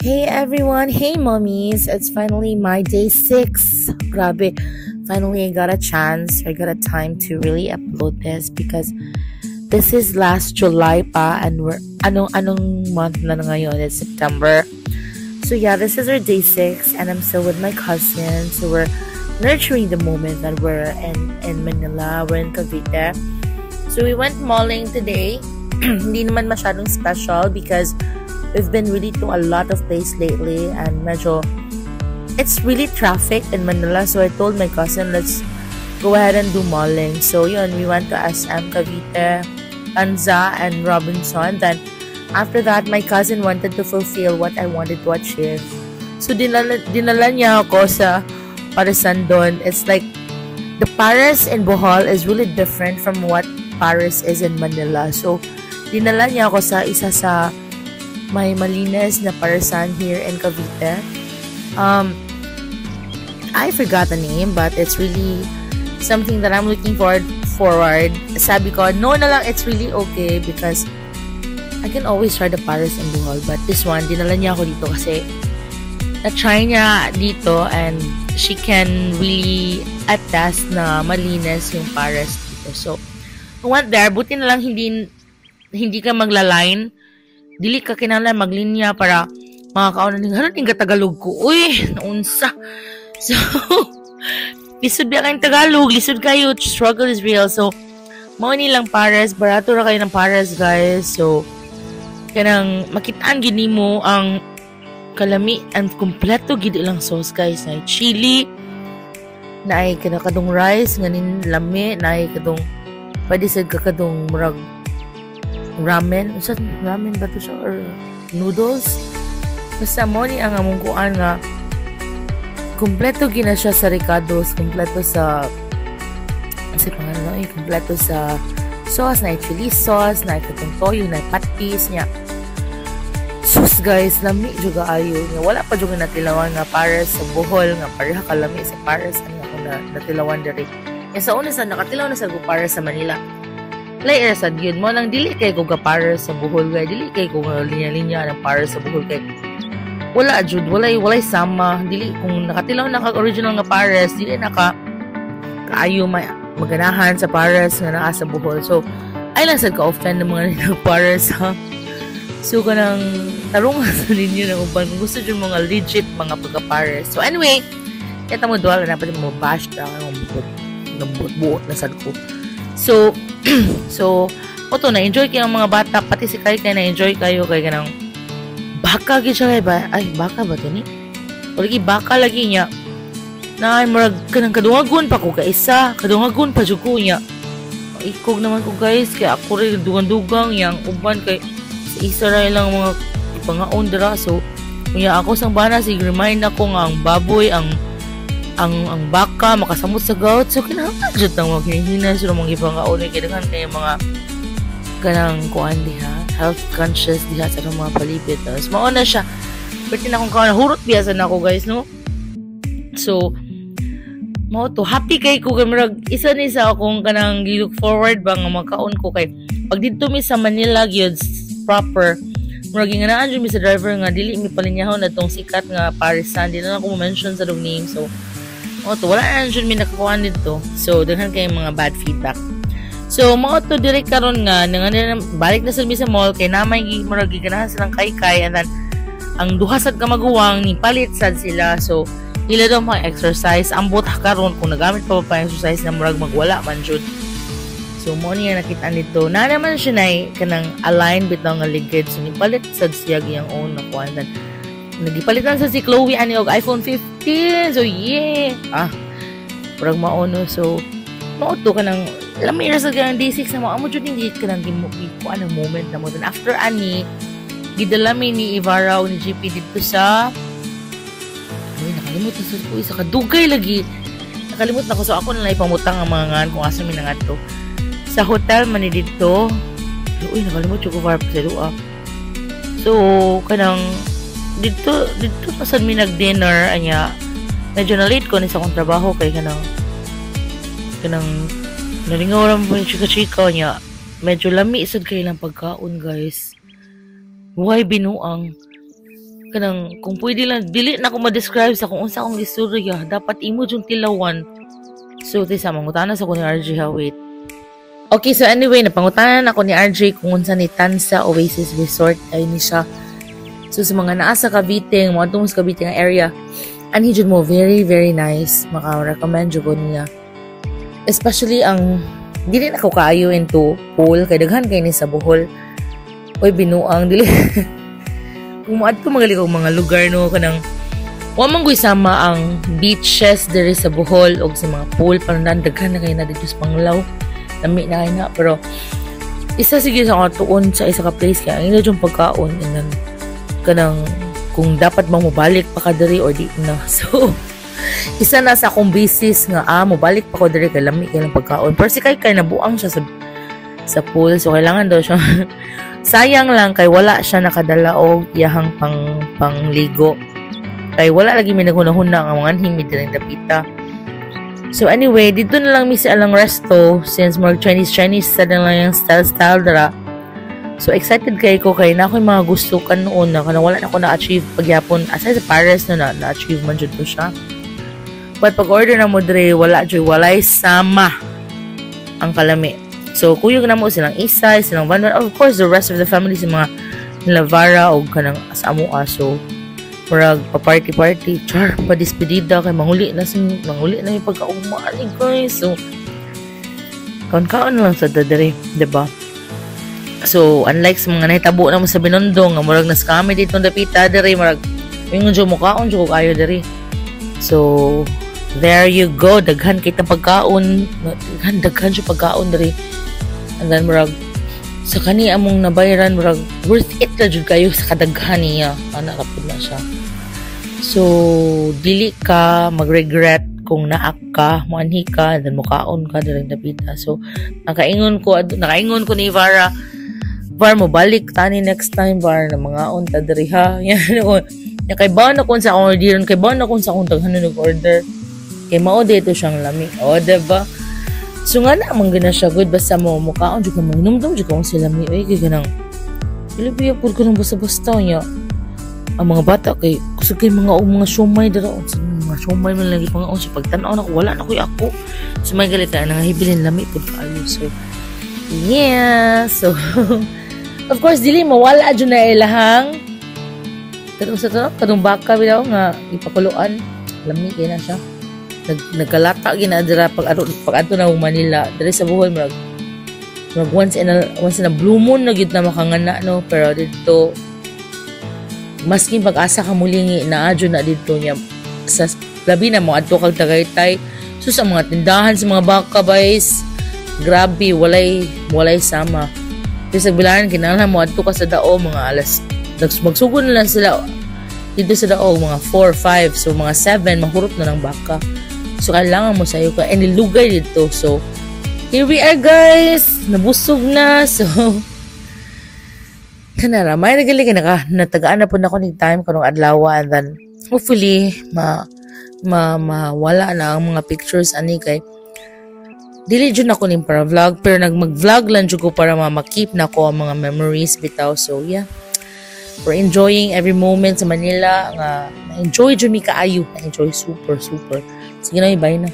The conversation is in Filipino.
Hey everyone, hey mommies, it's finally my day 6. Grabe, finally I got a chance, I got a time to really upload this because this is last July pa and we're, anong month na ngayon, it's September. So yeah, this is our day 6 and I'm still with my cousin, so we're nurturing the moment that we're in Manila, we're in Cavite. So we went malling today, hindi naman masyadong special because we've been really to a lot of places lately and medyo it's really traffic in Manila, so I told my cousin let's go ahead and do malling. So yun, we went to SM Cavite, Tanza and Robinson. Then after that my cousin wanted to fulfill what I wanted to achieve, so dinala niya ako sa Parisan doon. It's like the Paris in Bohol is really different from what Paris is in Manila, so dinala niya ako sa isa sa may malinis na Parisan here in Cavite. I forgot the name, but it's really something that I'm looking forward. Sabi ko, no na lang, it's really okay because I can always try the Paris in Bohol, but this one, dinala niya ako dito kasi na-try niya dito and she can really attest na malinis yung Paris dito. So, I went there, buti na lang hindi ka magla-line, dili ka kinahanglan maglinya para makakaon ning haron ning Tagalog ko. Uy, naunsa. So, lisod ba kayong Tagalog, lisod kayo, struggle is real. So, mao ni lang Paris, barato ra kayo ng Paris, guys. So, kanang makitaan gid nimo ang kalami and kompleto gid ilang sauce, guys. Na chili, na ay kadong rice nganin lami, na ay kadong pwede sad kakadong murag ramen. Usa ramen ba to siya or noodles? Basta mo ni ang among kuan nga kompleto gina siya sa ricados, kompleto sa pangalan ay kompleto sa sauce, na chili sauce, na katong toyo, na patis niya. Sus guys, lami juga ayo nga wala pa juga natilawan nga Paris sa Bohol nga pareha kalami sa Paris ano ako na natilawan diri. Sa una sa nakatilaw na sa Paris sa Manila. Later sad yun mo nang dili kay ko ga Paris sa Bohol, kay dili kay ko nga linya-linya ng Paris sa Bohol, kay wala jud, walay sama, dili kung nakatilaw na kag original nga Paris, dili na ka kaayo maganahan sa Paris nga naa sa Bohol. So ay lang sad ka offend ng mga nila Paris ha. So kanang tarungan sa ninyo ng uban kung gusto jud mga legit mga pagka Paris. So anyway, kita mo duwala na pati mo bash ta ng buot na sad ko. So oto na-enjoy kayo mga bata, pati si Kai na-enjoy kayo kay kanang baka gid siya ba? Ay, baka ba tani? O lagi baka lagi niya. Na ay murag kanang kadungagon pa ko kaisa, kadungagon pa jud ko niya. Ikog naman ko guys, kay ako rin dugang-dugang yang uban kay sa isa ra lang mga pangaon dira. So kunya ako sang bana sig remind ako nga ang baboy ang baka makasamot sa gout, so kinahanglan jud nang maghihina sila mga ipangaon kay daghan kay mga kanang kuan diha, health conscious diha sa mga palibot. Tapos mao na siya pwede na akong kaon hurot biasa na ako guys, no. So mao to, happy kay ko kay murag isa ni sa akong kanang gi-look forward ba nga makaon ko kay pag didto mi sa Manila gyud proper murag ginganaan jud mi sa driver nga dili mi palinyahon adtong sikat nga Parisan, di na ako mention sa dong name. So to, wala na dyan may nakakuhaan dito. So, daghan kayong mga bad feedback. So, mga to direct karon nga, balik na sa mall, kay namay murag giganahan silang kay and then, ang duhasad ka maguwang, ni palit sad sila. So, ila daw mga exercise. Ang buta karon kung nagamit pa exercise na murag magwala man jud. So, mo niya nakita nito. Na naman siya na kanang align bitaw nga ligid. So, ni palit sad siya giyang own na kuhaan. Then, nagipalitan sa si Chloe ani og iPhone 15. So yeah. Parang maono. So mauto ka ng lamira sa ganang D6 na mo. Amo jud hindi ka nang ko anong moment na mo. Then after ani gidalami ni Ivaraw ni GP dito sa nakalimutan sa ko isa kadugay lagi. Nakalimot na ko. So ako na lang ipamutang ang mga ngan kung asa mi na ngadto. Sa hotel man ni dito. Uy, nakalimot ko var sa duha. So kanang dito pasad mi nag-dinner anya medyo na late ko ni sa akong trabaho kay kanang nalingaw ram po yung chika-chika nya medyo lami sad kay lang pagkaon guys. Buhay binuang kanang kung pwede lang dili na ko ma-describe sa kung unsa akong istorya, dapat imo jung tilawan. So this mangutana sa ko ni RJ ha, wait. Okay, so anyway, napangutanan ako ni RJ kung unsa ni Tansa Oasis Resort ay ni siya. So sa mga naa sa Cavite, mga tungos Cavite nga area, ani jud mo very very nice, maka-recommend jud ko niya. Especially ang dili na ko kaayo into pool kay daghan kay ni sa Bohol. Oy binuang dili. Kung maad ko magaling kong mga lugar no kanang wa man gyud sama ang beaches diri sa Bohol o sa mga pool pandan daghan na kay na dito sa Panglao lami na kay na pero isa sige sa tuon sa isa ka place kaya ina yung pagkaon and kanang kung dapat mo mobalik pa ka diri or di na so isa na sa akong basis nga mobalik pa ko diri kay lami kay lang pagkaon pero si kay nabuang siya sa pool so kailangan daw siya sayang lang kay wala siya nakadala og iyahang pangligo. Kay wala lagi may naghunahuna ang mga himid din dapita. So anyway, dito na lang mi sa alang resto since more Chinese sa lang yung style dara. So excited kay ko kay na ako yung mga gusto kan noon na kana wala na ako na-achieve pagyapon aside sa Paris na-achieve man jud ko siya. But pag-order na mo dire walay sama ang kalami. So, kuyog na mo silang Isay, silang Vanwan, of course, the rest of the family, si mga Nilavara o kanang asamo aso. Murag, pa-party-party, char, pa-despedida, kay manguli na yung pagkaumali, guys. So, kaon-kaon lang sa dadari, diba? So, unlike sa mga nahitabo na mo sa Binondong, murag nas-kami dito ng dapita, dari, murag, yung dyo mo kaon, dyo ko kayo, dari. So, there you go, daghan kitang pagkaon, daghan siya pagkaon, dari. And then, murag, sa kani among nabayaran, murag, worth it na dyan kayo sa kadaghan niya. Nakapod na siya. So, dili ka mag-regret kung naak ka, muanhi ka, and then mukaon ka, daling napita. So, nakaingon ko ni Vara, mo balik tani next time, Var, na mga unta diri ha. Yan ako. Kay baon ako sa akong orderon, kay baon ako sa akong taghanon nag-order. Kay mao dito siyang lami. O, diba? So nga naman gina siya good basta mo mukhaon jud ka manumdum jud ka sila mi ay kay ganang Pilipino pud ko nang basta-basta niya ang mga bata kay kusog kay mga syumay dira mga syumay man lagi pangaon sa pagtan-aw nako wala na koy ako so may galit na hibilin lami pud kaayo so yeah so of course dili mawala jud na ilahang kadung sa to kadung baka bitaw nga ipakuluan lami kay na siya nagkalata ginadira pag ato na Manila diri sa Bohol murag once in a blue moon na gid na makangana no pero dito maski pag-asa ka mulingi naadyo na dito niya sa labi na mo adto kag Tagaytay so sa mga tindahan sa mga baka guys grabe walay sama kasi sa bilahan kinahanglan mo adto ka sa dao mga alas magsugod na lang sila dito sa dao mga 4, 5 so mga 7 mahurot na ng baka. So, kailangan mo sa'yo ka. And nilugay dito. So, here we are, guys. Nabusog na. So, kanara. May nagali ka natagaan na po na ko ng time kanong adlaw. And then, hopefully, mawala na ang mga pictures. Ani kay, dili dyan ako ning para vlog. Pero mag-vlog lang dyan ko para makip na ko ang mga memories bitaw. So, yeah. We're enjoying every moment sa Manila. Na-enjoy dyan mi kaayo. Na-enjoy super. Sige na, bye na.